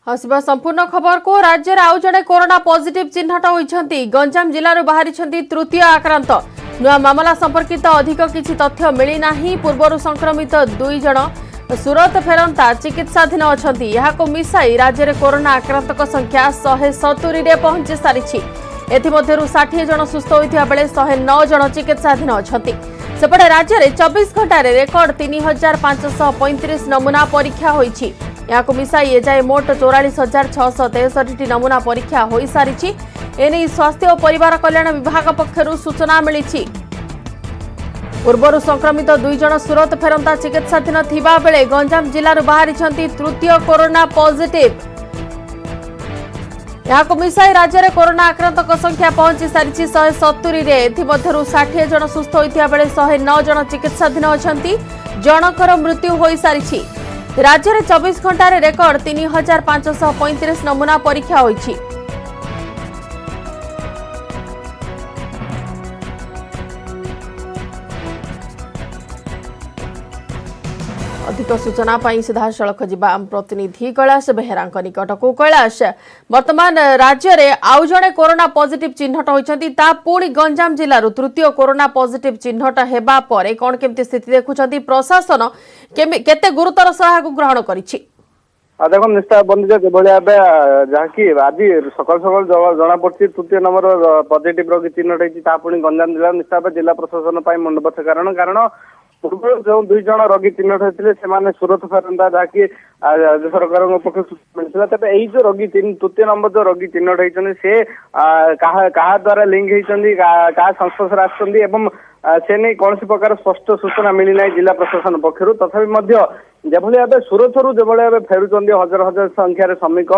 हसबा संपूर्ण खबर को राज्य में आउ जड़े कोरोना पॉजिटिव चिन्हट होती गंजाम जिलूर बाहरी तृतीय आक्रांत नुआ मामला संपर्कित अधिक किसी तथ्य मिलना पूर्व संक्रमित 2 जन सूरत फेरंता चिकित्साधीन अच्छा मिसाई राज्य में कोरोना आक्रांतक संख्या 170 रे पहुंची सारी एमध्य 60 जन सुस्थ होता बेले 109 जन चिकित्साधीन अच्छा सेपटे राज्य में 24 घंटे रेकर्ड 3535 नमूना परीक्षा होती मिसाई एजाए मोट 44,663 नमूना परीक्षा हो सारी एने स्वास्थ्य और परिवार कल्याण विभाग पक्षर सूचना मिली पूर्व संक्रमित 2 जन सूरत फेरंता चिकित्साधीन थिबा बेले गंजाम जिलूर बाहरी तृतीय कोरोना पॉजिटिव मिसाई राज्य में कोरोना आक्रांतक संख्या पहुंची सारी 170 रे एमध्य 60 जन सुस्थ होता बेले 109 जन चिकित्साधीन अच्छा जनकर मृत्यु हो सारी राज्य में 24 घंटे रेकर्ड 3535 नमूना परीक्षा होती अधिक सूचना सीधा सड़क जीवा आम प्रतिनिधि कैलाश बेहेरा निकट को कैलाश वर्तमान राज्य में आउ जड़े कोरोना पॉजिटिव चिन्हट होती पुणी गंजाम जिलूर तृतीय कोरोना पॉजिटिव चिन्हट हेबा परे कौन केमती स्थिति देखुं प्रशासन केते गुरुतर सहायक ग्रहण करिछि देख निश्चय बंधु जो जहाँकि आज सकाल सकाल जना पड़ी तृतीय नंबर पॉजिटिव रोगी चिन्हट होती पुणी गंजाम जिला निश्चय जिला प्रशासन मंडपथ कारण पूर्व जो 2 जन रोगी चिन्हट होते से सूरत फेरंता जहाँकि राज्य सरकार पक्ष सूचना मिलता तेज यही जो रोगी तृतीय नंबर जो रोगी चिन्हट होती से क्या द्वारा लिंक होती क्या संस्पर्श आसुँच से नहीं कौन प्रकार स्पष्ट सूचना मिलना जिला प्रशासन पक्षर तथापि जेभली भाव सूरत जो भाव फेरुंच हजार हजार संख्यार श्रमिक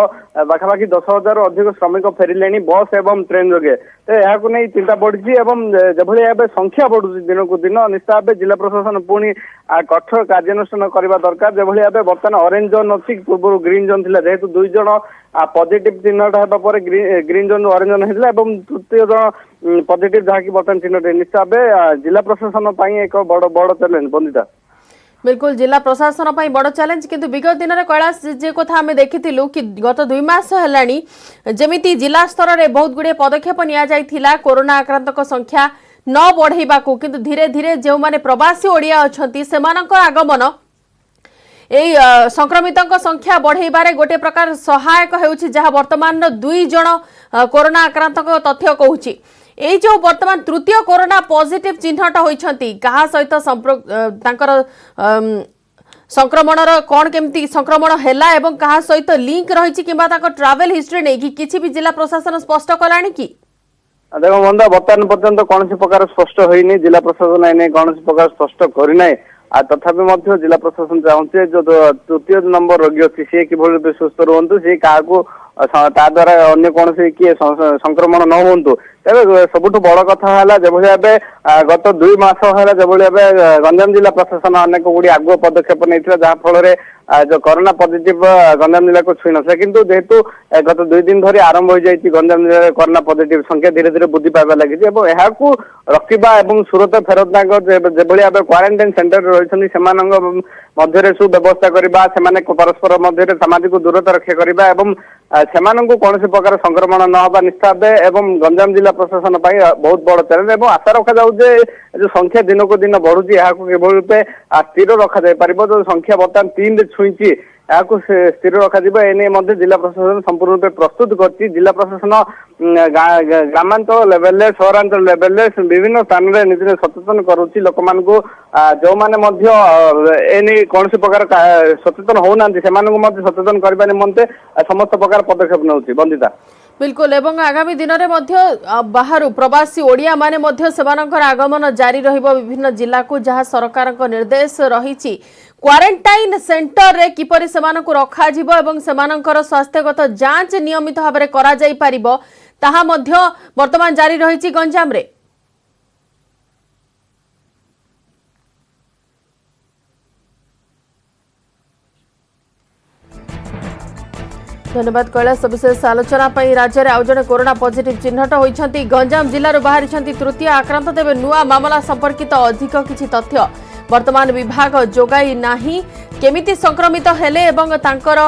पाखापाखि 10,000 अधिक श्रमिक फेरिले बस एवं ट्रेन जोगे तो यह नहीं चिंता बढ़ी जेभली भाव संख्या बढ़ुची दिन को दिन निश्चित भाव जिला प्रशासन पुणी कठोर कार्यानुष्ठान करने दरकार जेभली भाव बर्तमान ऑरेंज जोन अच्छी पूर्व ग्रीन जोन थी जेहेतु 2 जन पॉजिटिव चिन्हट होगा ग्रीन जोन ऑरेंज जोन होता तृतीय जन पॉजिटिव जहाँकि बर्तमान चिन्हट निश्चित भाव जिला प्रशासन एक बड़ चैलेंज बंदिता बिल्कुल जिला प्रशासन बड़ चैलेंज किंतु विगत दिन में कैलाश जे कथा आम देखी कि गत 2 मास है जमी जिला स्तर में बहुत गुड़े पदक्षेप नि कोरोना आक्रांतक संख्या न बढ़ेबा किंतु धीरे धीरे जो माने प्रवासी ओडिया अछंती सेमानक आगमन एई संक्रमित संख्या बढ़ेबारे गोटे प्रकार सहायक होउछि जहाँ वर्तमान 2 जन कोरोना आक्रांतक तथ्य कहूछि ये जो वर्तमान तृतीय कोरोना पॉजिटिव चिन्हट होती क्या सहित संक्रमण कौन केमती संक्रमण हैला एवं क्या सहित लिंक रही कि ट्रावेल हिस्ट्री नहीं कि भी जिला प्रशासन स्पष्ट कलानी कि देख बंदा बर्तमान पर्यंत कौन प्रकार स्पष्ट होनी जिला प्रशासन एने कौन प्रकार स्पष्ट करना तथापि जिला प्रशासन चाहूँ जो तृतीय नंबर रोगी अच्छी सी कि सुस्थ रुहतु सी क्या द्वारा अन्य कौन किए संक्रमण न हूँ तेरे सबुठ बड़ कथा है जो भाव गत 2 मास है जो भाव गंजाम जिला प्रशासन अनेक गुड़ी आगुआ पदक्षेप नहीं जहाँ फल जो कोरोना पॉजिटिव गंजाम जिला को छुई ना किंतु जेहेतु गत 2 दिन धरी आरंभ हो जाए गंजाम जिले कोरोना पॉजिटिव संख्या धीरे धीरे वृद्धि पाइबा लगी यहाँ रखा और सूरत फेरंता जो भाव क्वारंटाइन सेंटर रही मध्य सुव्यवस्था करवा से परस्पर मध्य सामाजिक दूरता रक्षा करवा से कौन प्रकार संक्रमण न होगा निश्चित एवं गंजाम जिला प्रशासन बहुत बड़ चैलेंज और आशा रखा जाए जो संख्या दिन को दिन बढ़ुची रूपे स्थिर रखा जाए पार जो संख्या बर्तमान 3 छुई स्थिर रखा एने जिला प्रशासन संपूर्ण रूपे प्रस्तुत कर जिला प्रशासन ग्रामांचल लेवल सहरांचल लेवल विभिन्न स्थान में निजे सचेतन करुच्ची लोक मान जो मैंने एने कौन प्रकार सचेतन होना से सचेतन करने निमंते समस्त प्रकार पदक्षेप नौ बंदिता बिल्कुल एवं आगामी दिन में बाहर प्रवासी ओडिया माने आगमन जारी रहिबो विभिन्न जिला को जहाँ सरकार निर्देश रही क्वारंटाइन सेंटर रे किपरि सेमानकु रखा जिवो एवं सेमानकर स्वास्थ्यगत जांच नियमित भाव में करा जाई पारिबो ताहा मध्य वर्तमान जारी रही गंजाम रे। धन्यवाद कैलाश सविशेष आलोचना राज्य में आउ जड़े कोरोना पॉजिटिव चिन्हट होती गंजाम जिलूर बाहरी तृतीय आक्रांत तेज नुआ मामला संपर्कित अधिक किसी तथ्य वर्तमान विभाग जोगाई नाही केमिति संक्रमित हेले एवं तांकर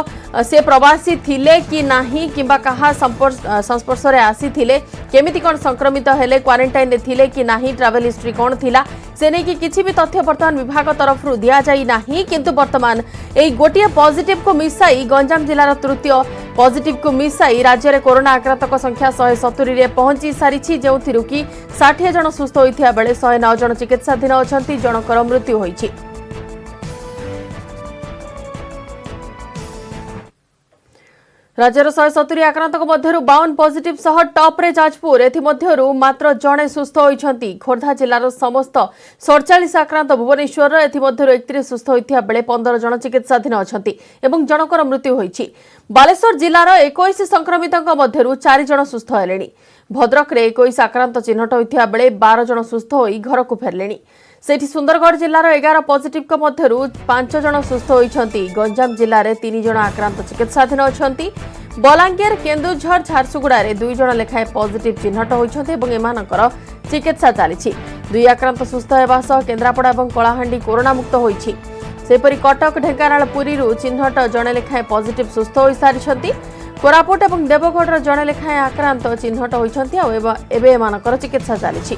से प्रवासी थिले कि नाही किंबा कहा संस्पर्श रे आसी थिले केमिति कोन संक्रमित हेले क्वारंटाइन रे थिले कि नाही ट्रैवल हिस्ट्री कोन थिला से नै कि किछि भी तथ्य वर्तमान विभाग तरफ रु दिया जाई नाही किंतु वर्तमान एई गोटिए पॉजिटिव को मिसाई गंजाम जिल्लार तृतीय पॉजिटिव को मिसाई राज्य रे कोरोना आक्रांतक संख्या 170 रे पहुंची सारिछि जेउथिरु कि 60 जन सुस्थ होइथिया बेले 109 जन चिकित्साधीन अछंती जनकर मृत्यु होइछि। राज्यर 170 आक्रांतक मध्यरु 52 पॉजिटिव सह टॉप रे जाजपुर एथि मध्यरु मात्र जणे सुस्थ होइछंती। खोर्धा जिल्लार समस्त 47 आक्रांत भुवनेश्वर एथि मध्यरु 31 सुस्थ होइथिया बेले 15 जन चिकित्साधीन अछंती एवं जनकर मृत्यु होइछि। बालेश्वर जिल्लार 21 संक्रमितक मध्यरु 4 जन सुस्थ हेलेनी। भद्रक रे 21 आक्रांत चिन्हट होइथिया बेले 12 जन सुस्थ होई घर को फेरलेनी। सेठी सुंदरगढ़ जिल्लार 11 पॉजिटिव का मध्यरु 5 जन सुस्थ होइछंती। गंजाम जिल्ला रे 3 जन आक्रांत चिकित्साधीन अछंती। बलांगीर केन्दुझर झारसुगुड़ा रे 2 जन लेखाए पॉजिटिव चिन्हट होइछंती एवं एमानकर चिकित्सा चालिछि। 2 आक्रांत सुस्थ हेबा सह केन्द्रापड़ा एवं कलाहांडी कोरोना मुक्त होइछि। सेपरि कटक ढेंकानाल पुरीरु चिन्हट जने लेखाए पॉजिटिव सुस्थ होई सारिछंती। कोरापुट एवं देवगढ़ जने लेखाए आक्रांत चिन्हट होइछंती आ एबे एमानकर चिकित्सा चालिछि।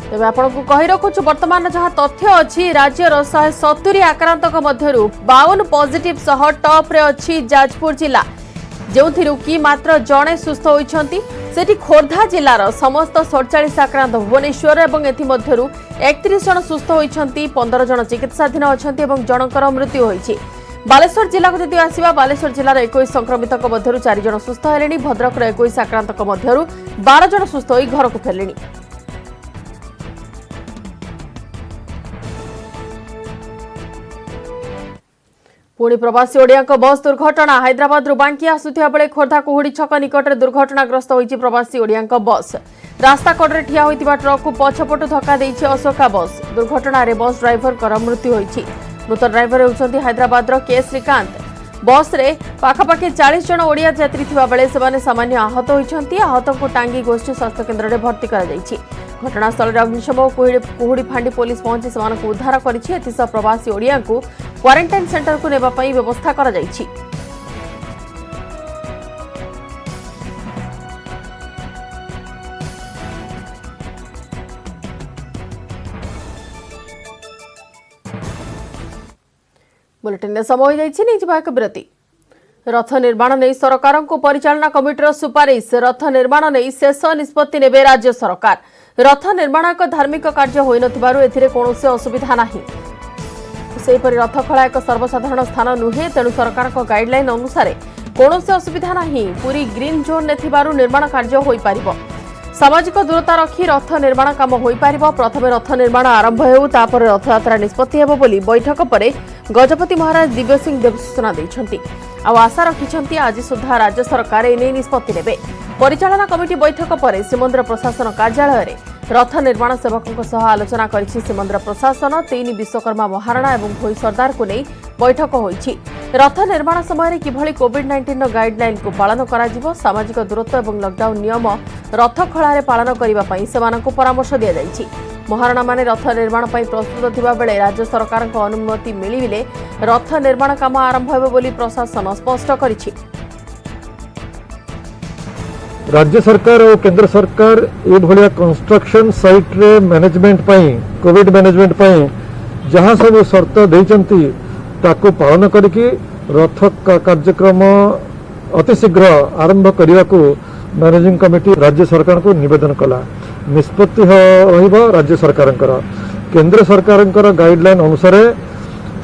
तेज आपको कही रखुछु वर्तमान जहां तथ्य अच्छी राज्यर 170 आक्रांतक मध्यरु 52 पॉजिटिव सह टॉप रे अच्छी जाजपुर जिला जो कि मात्र जड़े सुस्थ होइछंती। सेठी खोर्धा जिलार समस्त 47 आक्रांत भुवनेश्वर एवं एथि मध्यरु 31 जन सुस्थ होइछंती 15 जन चिकित्साधीन अछंती एवं जनकर मृत्यु होइछि। बालेश्वर जिला को जदि आसीबा बालेश्वर जिलार 21 संक्रमितक मध्यरु 4 जन सुस्थ हेलेनी। भद्रक रे 21 आक्रांतक मध्यरु 12 जन सुस्थ होई घर को फेरलेनी। पुणी प्रवासी ओडिया बस दुर्घटना हैदराबाद बांकी आसुथिया बेले खोर्धा कुहुड़ी छक निकट में दुर्घटनाग्रस्त होइछि प्रवासी ओडिया बस। रास्ता कड़े ठिया होइतिबा ट्रक को पछपटु धक्का देइछि अशोका बस। दुर्घटना रे बस ड्राइवर मृत्यु होइछि। मृत ड्राइवर होउछंती हैदराबाद के श्रीकांत। बस रे पाखापाखि 40 जन ओडिया यात्री थिबा बेले सेमाने सामान्य आहत होइछंती। आहत को टांगी गोष्ठी स्वास्थ्य केन्द्र में भर्ती करा जाइछि। घटनास्थल में अग्निशम कुहुड़ी फांडी पुलिस पहुंची सेमानकु उद्धार करिछि। एथिसह प्रवासी ओडिया को क्वारंटाइन सेंटर को नेबा पई व्यवस्था करा जाइछि। बुलेटिन समय जाइछि नै जिबा एक विरति। रथ निर्माण नहीं सरकार को परिचालना कमिटीर सुपारिश। रथ निर्माण नहीं शेष निष्पत्ति नेबे राज्य सरकार। रथ निर्माण एक धार्मिक कार्य होई नथिबारु एथिरे कोनोसी असुविधा नाही। सेपरि रथखला एक सर्वसाधारण स्थान नुहे तेणु सरकार गाइडलाइन अनुसार कोनोसी असुविधा नाही। पूरी ग्रीन जोन ने थिबारु निर्माण कार्य होई पारिबो। सामाजिक दूरता रखी रथ निर्माण काम होई पारिबो। प्रथमे रथ निर्माण आरंभ हेउ तापर रथयात्रा निष्पत्ति हेबो बोली बैठक परे गजपति महाराज दिव्य सिंह देव सूचना दैछंती। आ आशा रखिछंती आज सुधा राज्य सरकार एने निष्पत्ति नेबे। परिचालना कमिटी बैठक परे श्रीमंदिर प्रशासन कार्यालय रे रथ निर्माण सेवकों सह आलोचना करिछि श्रीमंदिर प्रशासन। 3 विश्वकर्मा महाराणा एवं भोई सरदार को नहीं बैठक होइछि। रथ निर्माण समय किभଳି कोविड-19 गाइडलाइन को पालन करा जिवो, सामाजिक दूरत्व एवं लॉकडाउन नियम रथ खळारे पालन करिबा पई सेमानकु परामर्श दिया जाइछि। महाराणा माने रथ निर्माण पई प्रस्तुत थिबा बेले राज्य सरकार को अनुमति मिलिबिले रथ निर्माण काम आरंभ हेबो बोली प्रशासन स्पष्ट करिछि। राज्य सरकार और केंद्र सरकार ये भलिया कंस्ट्रक्शन साइट रे मैनेजमेंट पई कोविड मैनेजमेंट पई जहां सब शर्त देइचंती ताको पालन करके रथ कार्यक्रम अति शीघ्र आरंभ करने को मैनेजिंग कमिटी राज्य सरकार को निवेदन कला। निष्पत्ति रहिबो राज्य सरकार केंद्र सरकार गाइडलाइन अनुसार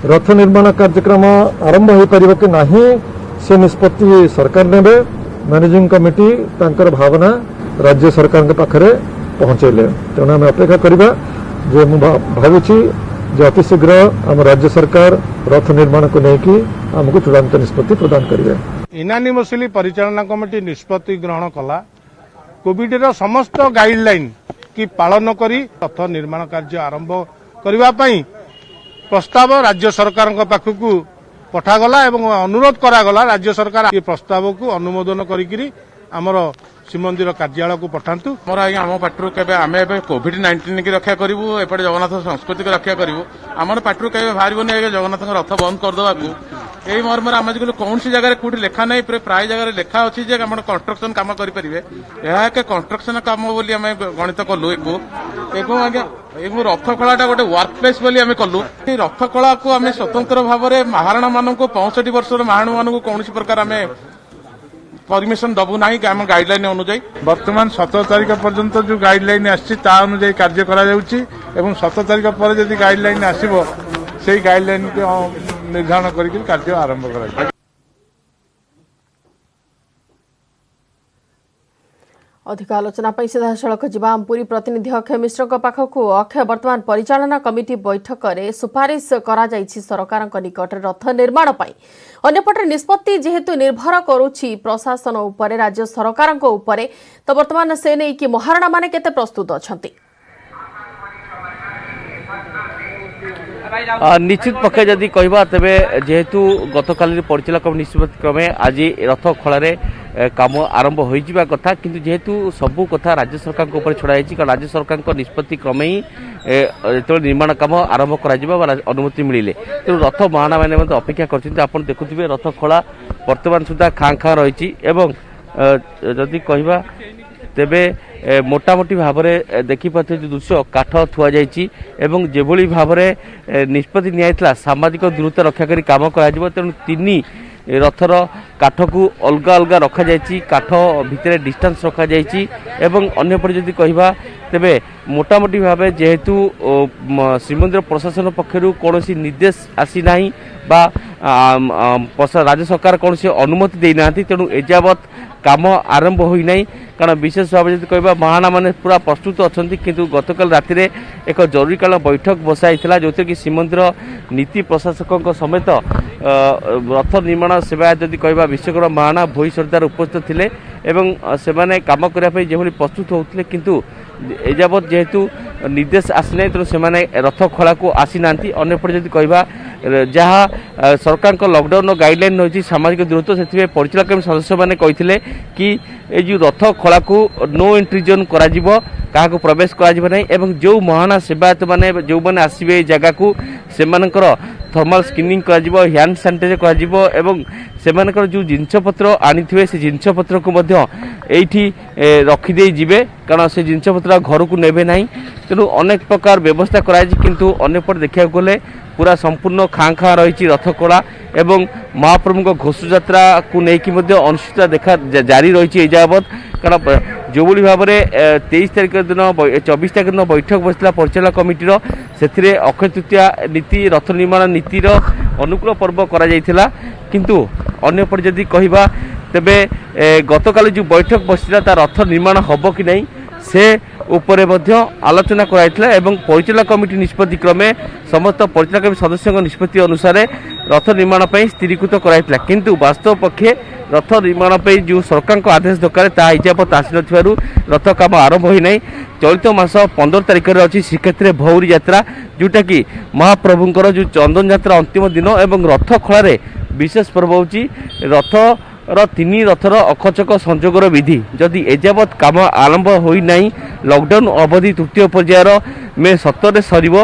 रथ निर्माण कार्यक्रम आरंभ हो पारिबो कि नहीं से निष्पत्ति सरकार नेबे। मैनेजिंग कमिटी तांकर भावना राज्य सरकार के पाखरे पहुंचेले। तेणु आम अपेक्षा करबा जे मु भावुची जे अति शीघ्र आम राज्य सरकार रथ निर्माण को लेकिन आमको चूड़ांत निष्पत्ति प्रदान करेंगे। इनानिमसली परिचालना कमिटी निष्पत्ति ग्रहण कला कोविड रो समस्त गाइडलाइन की पालन करी रथ निर्माण कार्य आरंभ करबा पई प्रस्ताव राज्य सरकार पाखक पठागला एवं अनुरोध करागला राज्य सरकार ये प्रस्ताव को अनुमोदन करी आमर श्रीमंदिर कार्यालय को पठातु। मोर आज्ञा आम पार्टी केवे आम कोविड-19 की रक्षा करूँ एपटे जगन्नाथ संस्कृति की रक्षा करूँ आम पार्टी केवे बाहर जगन्नाथ रथ बंद करदेवा यही मर्मर आम कौन सी जगह कौट लेखा नहीं प्राय जगह लेखा अच्छी जे आम कंस्ट्रक्शन कम करेंगे यह एक कंस्ट्रक्शन कम बोली आम गणित कलु एवं आज्ञा रथ कलाटा गोटे वर्क प्लेस बोली आम कलु रथ कला को आम स्वतंत्र भाव में महाराणा मान 65 वर्ष महाराणा मान कौन प्रकार आम परमिशन दबू ना आम गाइडलाइन अनुजाई वर्तमान 17 तारीख पर्यंत जो गाइडलाइन आनुजाई कार्य करा 17 तारीख पर जब गाइडलाइन आसो से गाइडलाइन निर्धारण करके कार्य आरंभ कर। अधिक आलोचना सीधा सड़क जा पुरी प्रतिनिधि अक्षय मिश्र पाखक अक्षय वर्तमान परिचालना कमिटी बैठक में सुपारिश करा सरकार निकट रथ निर्माण अंपटे निष्पत्ति जेहेतु निर्भर करुछि प्रशासन उपरे राज्य सरकार उपरे तो वर्तमान से नहीं कि महाराणा माने केते प्रस्तुत अछंती। निश्चित पक्षे जदि कहबा तेबे जेहेतु गतकाली परिचालना कमिटी निष्पत्ति क्रमे आज रथ खलारे काम आरंभ हो जावा कथा किंतु जेहेतु सबू कथा राज्य सरकार को ऊपर छड़ा कारण राज्य सरकार निष्पत्ति क्रमे ही जो निर्माण काम आरंभ कर अनुमति मिले तेणु रथ महाराणा मैंने अपेक्षा कर देखुए रथ खला वर्तमान सुधा खाँ खाँ रही जदि कहबा तेबे मोटामोटी भाव में देखिपे जो दृश्य काठ थुआ एवं जेभली भाव में निष्पत्ति निया सामाजिक दूरता रक्षा करी काम कर तेणु 3 रथर काठ को अलग अलग रखा जायछि काठ भितर डिस्टेंस रखा जायछि एवं अन्यपटे जदि कहबा तेबे मोटामोटी भाव जेहेतु श्रीमंदिर प्रशासन पक्षरु कोनोसी निर्देश आसी नाही बा राज्य सरकार कोनोसी अनुमति देई नांती तेणु एजावत काम आरंभ होई नाही कारण विशेष भाव जदि कहबा महाराणा माने पूरा प्रस्तुत अछंती किंतु गतकाल राति रे एक जरूरीकालीन बैठक बसाइथिला जोते कि श्रीमंदिर नीति प्रशासक समेत रथ निर्माण सेवा जदि कहबा विश्वकर्मा महाराणा भोई सरदार उपस्थित थिले एवं सेमाने काम करिया पई जेभली प्रस्तुत होउथिले किंतु एजावत जेहेतु निर्देश आसने तेणु से रथ खला को आसी नांती अन्यपटे जदि कहबा जहाँ सरकार को लॉकडाउन गाइडलाइन रही सामाजिक दूरत्व से परिचालना कमिटी सदस्य मैंने कहते कि ये रथ खला को नो एंट्री जोन क्या प्रवेश कर जो महाराणा सेवायत मैंने जो मैंने आसवे जगह को से थर्माल स्क्रीनिंग कर हैंड सैनिटाइजर कर जो जिनपत्र आनी से जिनपत्र को ये रखिदे जीवे कारण से जिनपत्र घर को नेबे ना तेणु अनेक प्रकार व्यवस्था कराई किंतु अन्यपटे देखा गले पूरा संपूर्ण खाँ खाँ रही रथ कला एवं महाप्रभु घोष यात्रा को लेकिन अनुष्ठित देखा जारी रही एजावत कारण जो भाव में 23 तारीख दिन 24 तारीख दिन बैठक बसला परिचालना कमिटी से अक्षय तृतीया नीति रथ निर्माण नीतिर अनुकूल पर्व करा जायथिला किंतु अन्यपटे जदि कहबा तेबे गतकाली जो बैठक बसला ता रथ निर्माण हबो कि नहीं से उपरे आलोचना कराइथिला एवं परिचालना कमिटी निष्पत्ति क्रमे समस्त परिचालना कमिटी सदस्यों निष्पत्ति अनुसार रथ निर्माण पर स्थिरीकृत कराइथिला किंतु वास्तव पक्षे रथ निर्माण पर जो सरकार को आदेश दरकार ता इजाबत आसी नथिबारु रथ काम आरंभ होई नै चलित मास 15 तारिख में अच्छी श्रीक्षेत्र भौरी यात्रा जोटा कि महाप्रभुंकर जो चंदन यात्रा अंतिम दिन एवं रथ खलारे विशेष पर्व होची रथ 3 रथर अखचक संजोगर विधि जदि एजावत काम आरंभ होई नाही लॉकडाउन अवधि तृतीय पर्यायर में 17 सरीब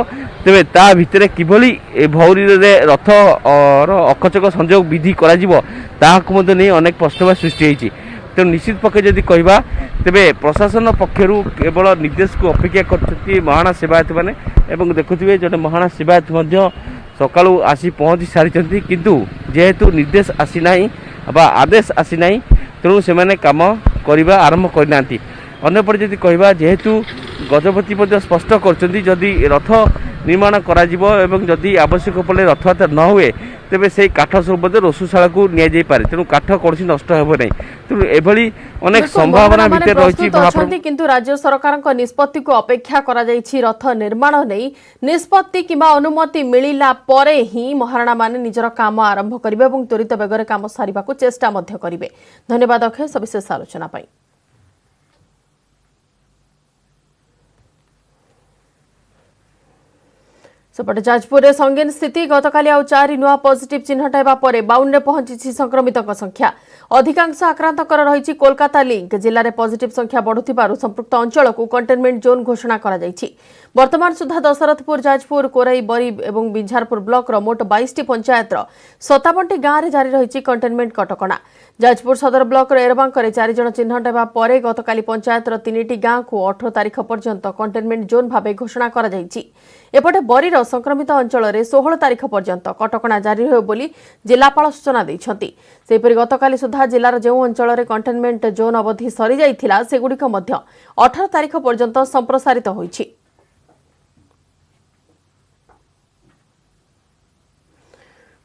तेबे ता भितरे किभली भौरी रे रथ अखचक संजोग विधि करा जिवो ताहाकु मध्ये नै अनेक प्रश्न सृष्टि होईछि तेणु निश्चित पक्षे जदि कहबा तेबे प्रशासन पक्षरु केवल निर्देश को अपेक्षा करछथि महाराणा सेवायत माने एवं देखुथिबे जने महाराणा सेवायत मध्ये सकाळु आसी पहुंची सारिछथि किंतु जेहेतु निर्देश आसी नाही बा आदेश आसी नाही तेणु से माने काम करबा आरंभ करनांती अन्यपटे जदि कहबा जेहेतु गजपति मध्ये स्पष्ट करछथि जदि रथ निर्माण करा जिवो एवं जदि आवश्यक पड़े रथयात्रा न हुए तेबे से काठ सब रोषशाला को निया जाई पारे तेणु काठ कौन नष्ट हेबो नै तेणु एभली अनेक संभावना भीतर रही किंतु राज्य सरकार निष्पत्ति को अपेक्षा करा जायछि रथ निर्माण नै निष्पत्ति किबा अनुमति मिलिला परे ही महाराणा माने निजर काम आरंभ करिवे एवं त्वरित बेगरे काम सारिबा को चेष्टा मध्य करिवे। धन्यवाद अक्षय सविशेष आलोचना पाई। सेपटे जाजपुर में संगीन स्थिति गतकाली आउ 4 नुआ पॉजिटिव चिन्हट हेबा परे 52 रे पहुंची संक्रमितों संख्या अधिकांश आक्रांतकर रही कोलकाता लिंक जिले में पॉजिटिव संख्या बढ़ुथिबारु संपृक्त अंचल को कंटेनमेंट जोन घोषणा करा जायछि। वर्तमान सुधा दशरथपुर जाजपुर कोराई बरी और बिंझारपुर ब्लॉक रो मोट 22 पंचायत 57 गाँव में जारी रही कंटेनमेंट कटकणा। जाजपुर सदर ब्लॉक एरबांकर 4 जन चिन्हट हेबा परे गतकाली पंचायत 3टी गाँव को 18 तारिख पर्यंत कंटेनमेंट जोन भाव घोषणा करा जायछि। एपटे बरीर संक्रमित अंचल में 16 तारिख पर्यंत कटकणा जारी रहिब बोली जिलापाल सूचना दैछन्ति। सेहिपरि गतकाली सुधा जिलार जो अंचल में कंटेनमेंट जोन अवधि सरी जाइथिला सेगुड़िक मध्य 18 तारिख पर्यंत संप्रसारित होइछि।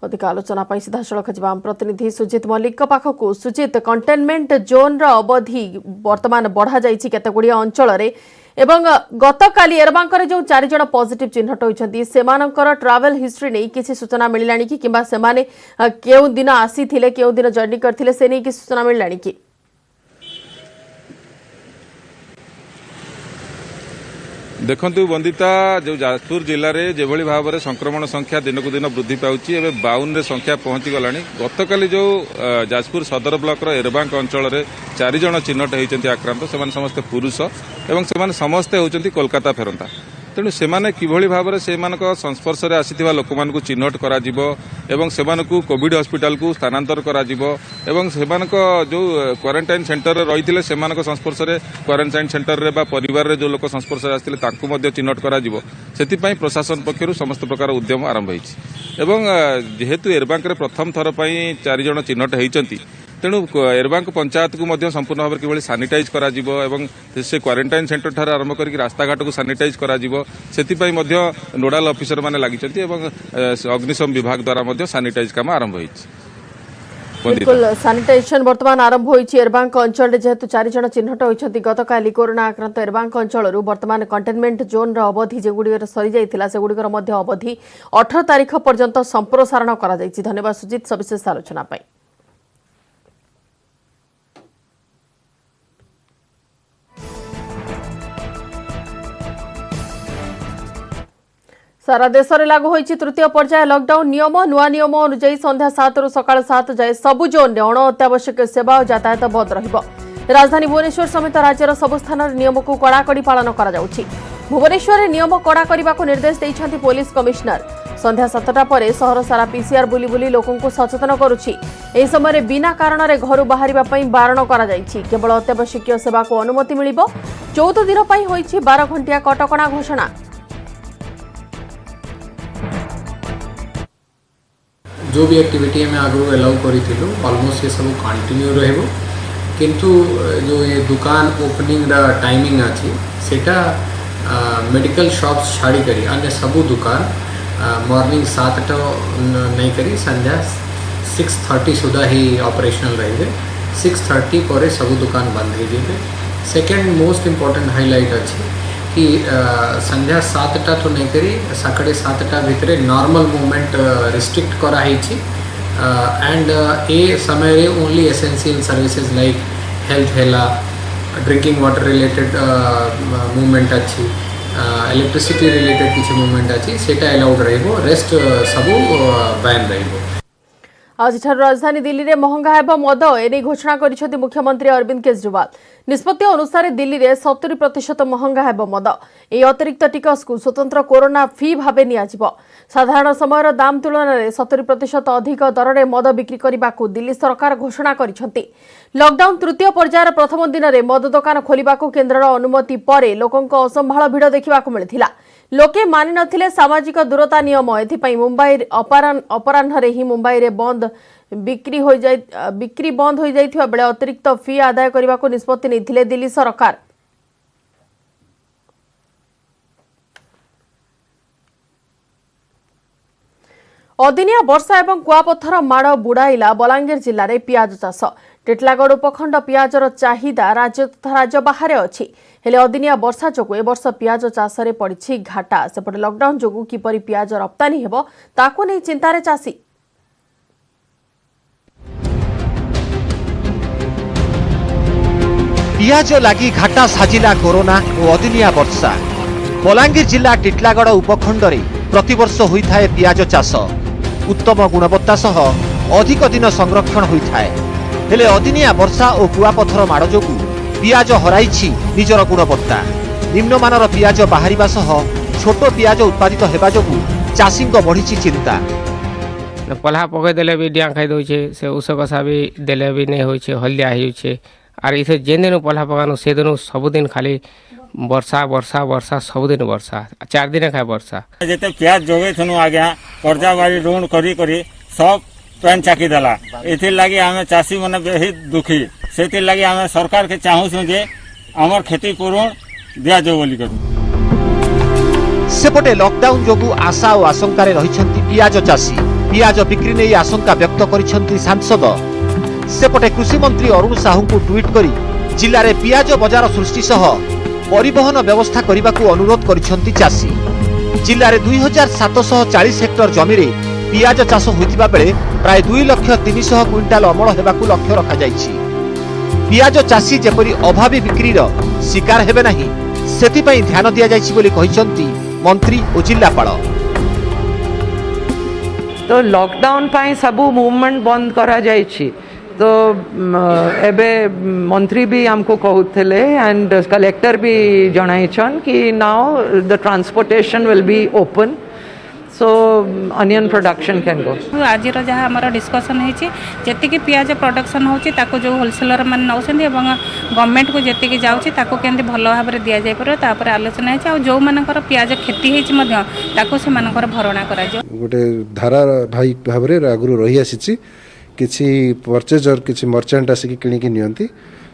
अधिक आलोचना सीधा सड़क जा प्रतिनिधि सुजित मल्लिक पाखक। सुजित, कंटेनमेंट जोन अवधि वर्तमान बढ़ा जाइछि केतेगुड़ी अंचल रे एवं गतकाली एरबांकर जो 4 जन पॉजिटिव चिन्हट होइछन्ति सेमानकर ट्रैवल हिस्ट्री नै किछि सूचना मिलिलानी कि किबा सेमाने केउ दिन आसीथिले केउ दिन जर्नी करथिले से नै कि सूचना मिलिलानी कि? देखंतु वंदिता जो जाजपुर जिले में जो भाव में संक्रमण संख्या दिन को दिन वृद्धि पाउछि एबे 52 रे संख्या पहुंची गलानी। गतकाली जो जाजपुर सदर ब्लॉक एरबांक अंचल में 4 जन चिन्हट होइछन्ति आक्रांत से समस्त पुरुष एवं से समस्ते होइछन्ति कोलकाता फेरंता। तेणु सेमाने किभଳି भाବରେ सेमानक संस्पर्शରେ ଆସିଥିବା ଲୋକମାନଙ୍କୁ ଚିହ୍ନଟ କରାଯିବ ଏବଂ ସେମାନଙ୍କୁ କୋଭିଡ ହସ୍ପିଟାଲକୁ ସ୍ଥାନାନ୍ତର କରାଯିବ ଏବଂ ସେମାନଙ୍କ ଯେଉଁ କ୍ୱାରେଣ୍ଟାଇନ ସେଣ୍ଟରରେ ରହିଥିଲେ ସେମାନଙ୍କ ସଂସ୍ପର୍ଶରେ କ୍ୱାରେଣ୍ଟାଇନ ସେଣ୍ଟରରେ ବା ପରିବାରରେ ଯେଉଁ ଲୋକ ସଂସ୍ପର୍ଶରେ ଆସିଥିଲେ ତାଙ୍କୁ ମଧ୍ୟ ଚିହ୍ନଟ କରାଯିବ। ସେଥିପାଇଁ ପ୍ରଶାସନ ପକ୍ଷରୁ ସମସ୍ତ ପ୍ରକାର ଉଦ୍ୟମ ଆରମ୍ଭ ହୋଇଛି ଏବଂ ଯେହେତୁ ଏରବାଙ୍କରେ ପ୍ରଥମ ଥର ପାଇଁ 4 ଜଣ ଚିହ୍ନଟ ହୋଇଛନ୍ତି तेणु एरबांक पंचायत को मध्य संपूर्ण भाव किभଳି सानिटाइज करा जिवो एवं से क्वारंटाइन सेंटर ठार आरंभ करके रास्ता घाट को सानिटाइज करा जिवो। सेतिपई मध्य नोडाल ऑफिसर माने लागिचंती एवं अग्निशम विभाग द्वारा मध्य सानिटाइज काम आरंभ होइछि। बिल्कुल सैनिटाइजेशन वर्तमान आरंभ होइछि। एरबांक अंचल जेहेतु 4 जन चिन्हट होइछन्ति गतकाली कोरोना आक्रांत एरबांक अंचल वर्तमान कंटेनमेंट जोन अवधि जेगुड़िकर सरी जाइथिला सेगुड़िकर मध्य अवधि 18 तारिख पर्यंत संप्रसारण करा जाइछि। धन्यवाद सुजित सविशेष आलोचना पाई। सारा देश में लागू होइछि तृतीय पर्याय लॉकडाउन नियम। नुआ नियम अनुसार संध्या 7 रु सकाळ 7 जाए सबु जोन में अण अत्यावश्यक सेवा और यातायात बंद रहिबो। राजधानी भुवनेश्वर समेत राज्यर सबु स्थान नियम को कड़ाकड़ी पालन करा जाउछि। भुवनेश्वर में नियम कड़ा करने को निर्देश देइछन्ति पुलिस कमिश्नर। संध्या 7टा पर सहर सारा पीसीआर बुली बुली लोकों को सचेतन करुछि। एही समय बिना कारण रे घर बाहरिबा पई बारण करा जाइछि। केवल अत्यावश्यक सेवा को अनुमति मिलिबो। 14 दिन पई होइछि 12 घंटिया कटकणा घोषणा। जो भी एक्टिविटी हमें आगु अलाउ करी ऑलमोस्ट ये सब कंटिन्यू रहबो किंतु जो ये दुकान ओपनिंग टाइमिंग अच्छी सेटा मेडिकल शॉप्स छाड़ी करी अन्य सबू दुकान मॉर्निंग 7टा नहीं करी संध्या 6:30 सुधा ही ऑपरेशनल रही। 6:30 पर सबू दुकान बंद हो जाए। सेकेंड मोस्ट इम्पोर्टेंट हाईलाइट अच्छी कि संध्या 7टा तो नहीं करी सकाळे 7टा भितर नॉर्मल मूवमेंट रिस्ट्रिक्ट कराई एंड ए समय रे only essential services like health हैला ड्रिंकिंग वाटर रिलेटेड मूवमेंट अच्छी इलेक्ट्रिसिटी रिलेटेड किसी मूवमेंट अच्छी सेटा अलाउड रहिबो। रेस्ट सबू बैन रहिबो। आज राजधानी दिल्ली में महंगा हेब मद एने घोषणा करिसेंति मुख्यमंत्री अरविंद केजरीवाल। निष्पत्ति अनुसार दिल्ली में 70% महंगा हेब मद। ए अतिरिक्त टिकस को स्वतंत्र कोरोना फी भावे नियाजिबो। साधारण समय दाम तुलन में 70% अधिक दर में मद बिक्री करने को दिल्ली सरकार घोषणा करिसेंति। लॉकडाउन तृतीय पर्यायर प्रथम दिन में मद दुकान खोलिबा को केन्द्र अनुमति पर लोकों असंभाल भिड़ देखा मिलता। लोके मानि नथिले सामाजिक दूरता नियम। एथिपाई मुंबई अपराह्न ही मुंबई रे बंद बिक्री बंद हो जाइथिबा बेले अतिरिक्त फी आदाय करने को निष्पत्ति नैथिले दिल्ली सरकार। अदिनिया वर्षा एवं कुआपथर माड़ बुड़ाइला बलांगीर जिले में पियाज चाष। टिटलागढ़ उपखंड पियाजर चाहिदा राज्य तथा राज्य बाहर अच्छी हेले अदिनिया वर्षा जोगु ए वर्ष पियाज चाष में पड़ी घाटा। सेपटे लॉकडाउन जोगु किपरि पियाज रप्तानी हेबो ताकू नहीं चिंतार चाषी। पियाज लगी घाटा साजिला कोरोना और अदिनिया वर्षा। बलांगीर जिला टिटलागढ़ उपखंड प्रतिवर्ष होइथाए पियाज चाष उत्तम गुणवत्ता सह अधिक दिन संरक्षण होइथाए हेले अदिनिया वर्षा और कुआपथर माड़ जोगु पियाज हराइछि निजर गुणवत्ता निम्नमानर पियाज बाहरिबा सह छोट पियाज उत्पादित हेबा जोगु चाषींक बढ़िछि चिंता पल्हा पकई देले भी डिया खाई दौचे से उस कषा भी देले भी नहीं होइछे हल्दिया होइछे आर इसे जेन दिन पल्हा पकानु से दिन सबुदिन खाली वर्षा वर्षा वर्षा सबुदिन वर्षा 4 दिन खाए वर्षा जेते प्याज जोगे थनु आज्ञा कर्जा बाड़ी ऋण करी करी सब पैन चाकी देला एथि लागि आमे चासी मने बहुत दुखी सेति लागि आमे सरकार के चाहू छु जे हमर खेती पूर्ण दिया जो बोली करू सेपटे लॉकडाउन जोगु आशा और आशंका रहिछंती पियाज चाषी पियाज बिक्री नहीं आशंका व्यक्त करिछंती सांसद सेपटे कृषि मंत्री अरुण साहू को ट्वीट करी जिले में पियाज बजार सृष्टि सह परिवहन व्यवस्था करने को अनुरोध करिछंती चाषी जिले में 2740 हेक्टर जमी रे पियाज चाष होइतिबा बेले प्राय 2,300,000 क्विंटाल अमल हेबाकू लक्ष्य रखा जाइछि पियाज चाषी जेपरि अभावी बिक्रीर शिकार हेबे नाही सेतिपई ध्यान दिया जाइछि बोली कहिछंती मंत्री और जिलापाल तो लॉकडाउन पाई सबू मूवमेंट बंद करा जाइछि तो एबे मंत्री भी हमको कहूले एंड कलेक्टर भी जणाइछन कि now the transportation will be open so onion production can go आज जहाँ आम डिस्कसन होती पियाज प्रोडक्शन होची ताको जो होलसेलर मान नौछंती एवं गवर्नमेंट को जेतिकी जाउची ताको केंति भल भाव में दिया जाय पर तापर आलोचना है आ जो मानकर पियाज खेती हेची मध्य ताको से मानकर भरणा करा जाय गोटे धारा भाई भाव में आगु रही आसी किसी परचेजर किसी मर्चेंट आसिक किणिकी नियंती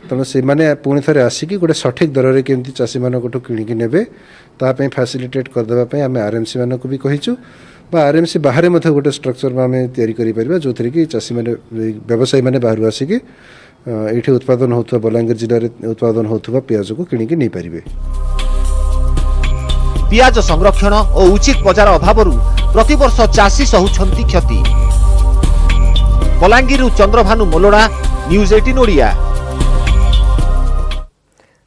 तेणु से पुणी थे आसिक गोटे सठिक दर में केमती चाषी मानू किणिकी नेबे ताप फैसिलिटेट करदेवाई आम आरएमसी मानक भी कहीचु आरएमसी बाहर गोटे स्ट्रक्चर आम या जो थी कि चाषी मैंने व्यवसायी मैंने बाहर आसिक ये उत्पादन होता बलांगीर जिले में उत्पादन होता पियाज को किणिकी नहीं पारे पियाज संरक्षण और उचित बजार अभाव प्रतिवर्ष चाषी सहुछंती क्षति बलांगीर चंद्रभानु मोलोड़ा न्यूज 18 ओडिया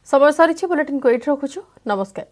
समय सारी बुलेटिन को एट रखुछु नमस्कार।